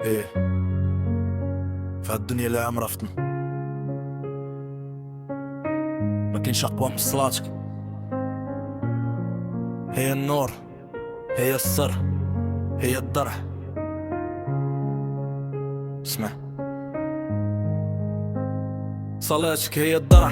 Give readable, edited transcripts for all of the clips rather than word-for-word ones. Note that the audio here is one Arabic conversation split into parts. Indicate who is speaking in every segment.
Speaker 1: ايه فهالدنيا لا عمرها فتنة، ما كاينش اقوى من صلاتك. هي النور، هي السر، هي الدرع. اسمع، صلاتك هي الدرع،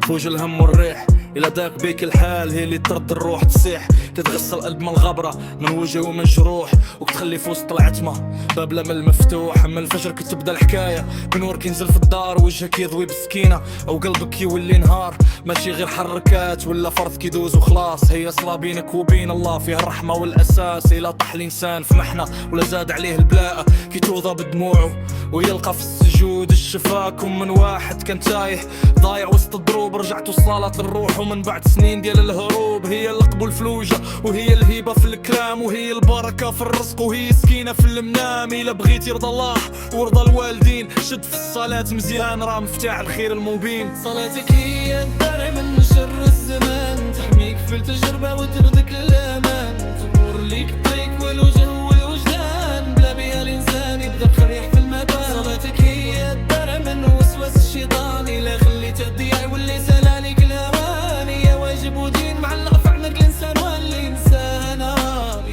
Speaker 1: فوج الهم والريح. إلا ضاق بيك الحال هي اللي ترد الروح تصيح، تتغسل القلب من الغبرة، من وجه ومن جروح، وتخلي في وسط العتمة باب الأمل مفتوح. من الفجر كتبدا الحكاية، بنور كينزل في الدار، وجهك يضوي بسكينة أو قلبك يولي نهار. ماشي غير حركات ولا فرض كيدوز وخلاص، هي صلاة بينك وبين الله فيها الرحمة والأساس. إلا طاح الإنسان في محنة ولا زاد عليه البلاء، كيتوضى بدموعه ويلقى في السجود الشفاء. كم من واحد كان تايه ضايع وسط الدروب، رجعت وصلت للروح ومن بعد سنين ديال الهروب. هي القبول الفلوجة، وهي الهيبة في الكلام، وهي البركة في الرزق، وهي سكينة في المنام. إلا بغيتي رضا الله ورضا الوالدين، شد في الصلاة مزيان، راه مفتاح الخير المبين.
Speaker 2: صلاتك هي الدرع من شر الزمان، تحميك في التجربة وتردك للأمان، تنور ليك الطريق والوجه والوجدان، بلا بيها الإنسان يبدا بخريح في المبان. صلاتك هي الدرع من وسواس الشيطان، إلا خليته تضيع واللي سال عليك الهوان. هي واجب ودين معلق في عنق الإنسان، والإنسان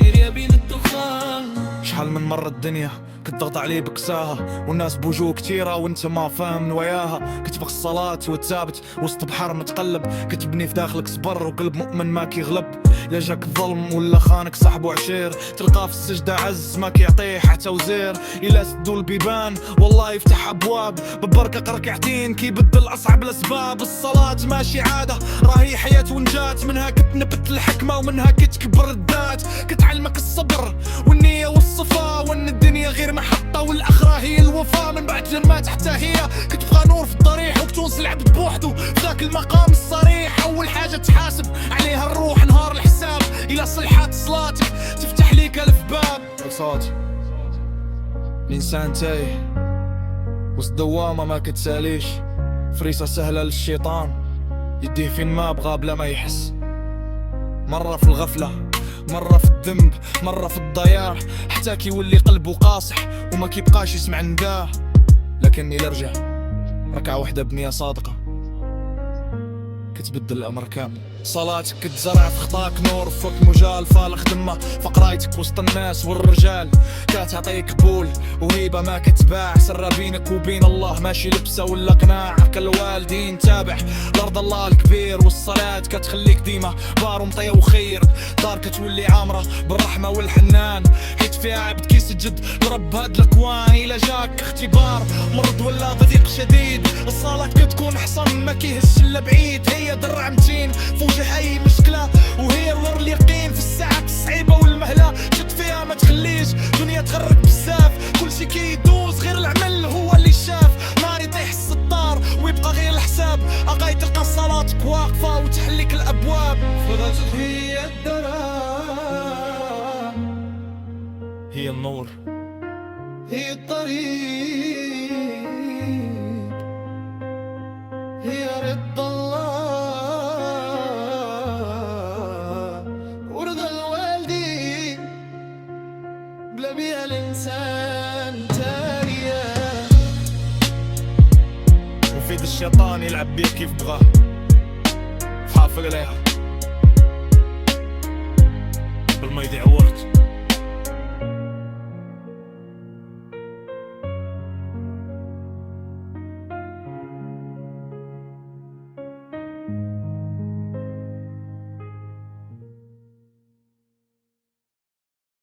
Speaker 2: يريا بين الدخان.
Speaker 1: شحال من مرة الدنيا كتضغط عليه بكساها، والناس بوجوه كتيرة وانت ما فاهم نواياها. كتبغي الصلاة وتثابت وسط بحر متقلب، كتبني في داخلك صبر وقلب مؤمن ما كيغلب. لا جاك الظلم ولا خانك صاحبو عشير، تلقاه في السجدة عز ما كيعطيه حتى وزير. إلا سدو البيبان والله يفتح أبواب، ببركة ركعتين كيبدل أصعب الأسباب. الصلاة ماشي عادة، راهي حياة ونجات، منها كتنبت الحكمة ومنها كتكبر الذات. كتعلمك الصبر والنية والصفا، وان الدنيا غير محطة والآخرة هي الوفاء. من بعد جنات حتى هي كتبقى نور في الضريح، وكتونس العبد بوحدو في ذاك المقام الصريح. أول حاجة تحاسب عليها الروح نهار الحساب، إلى صلحات صلاتك تفتح ليك ألف باب. صوتي الإنسان تايه وسط دوامة ما كتساليش، فريسة سهلة للشيطان يديه فين ما بغى بلا ما يحس. مرة في الغفلة، مرة في الذنب، مرة في الضياع، حتى كيولي قلبه قاصح وما كيبقاش يسمع نداه. لكن إلا رجع ركعة وحدة بنية صادقة كتبدل الأمر كامل. صلاتك كتزرع في خطاك نور، فوق مجال فالخ دمه، فقرايتك وسط الناس والرجال كتعطيك قبول وهيبة ما كتباع. سر بينك وبين الله ماشي لبسة ولا قناع، كالوالدين تابع لأرض الله الكبير. والصلاة كتخليك ديما بار ومطيع وخير، دار كتولي عامرة بالرحمة والحنان، حيت فيها عبد كيسجد لرب هاد الأكوان. إلا جاك اختبار مرض ولا ضيق شديد، الصلاة كتكون حصن ما كيهش إلا بعيد. هي درع متين فوجه أي مشكلة، وهي نور اليقين في الساعات الصعيبة والمهلة. شد فيها ما تخليش دنيا تغرق بزاف، كل شي كيدوز غير العمل هو اللي شاف. نار يطيح الستار ويبقى غير الحساب، أغاي تلقى صلاتك واقفة وتحليك الأبواب.
Speaker 2: صلاتك هي الدرع،
Speaker 1: هي النور،
Speaker 2: هي الطريق، هي رضا الله ورضا الوالدين، بلا بيها الإنسان تاريا.
Speaker 1: وفيد الشيطان يلعب بيك كيف بغاه، حافظ عليها قبل ما يضيع وقت.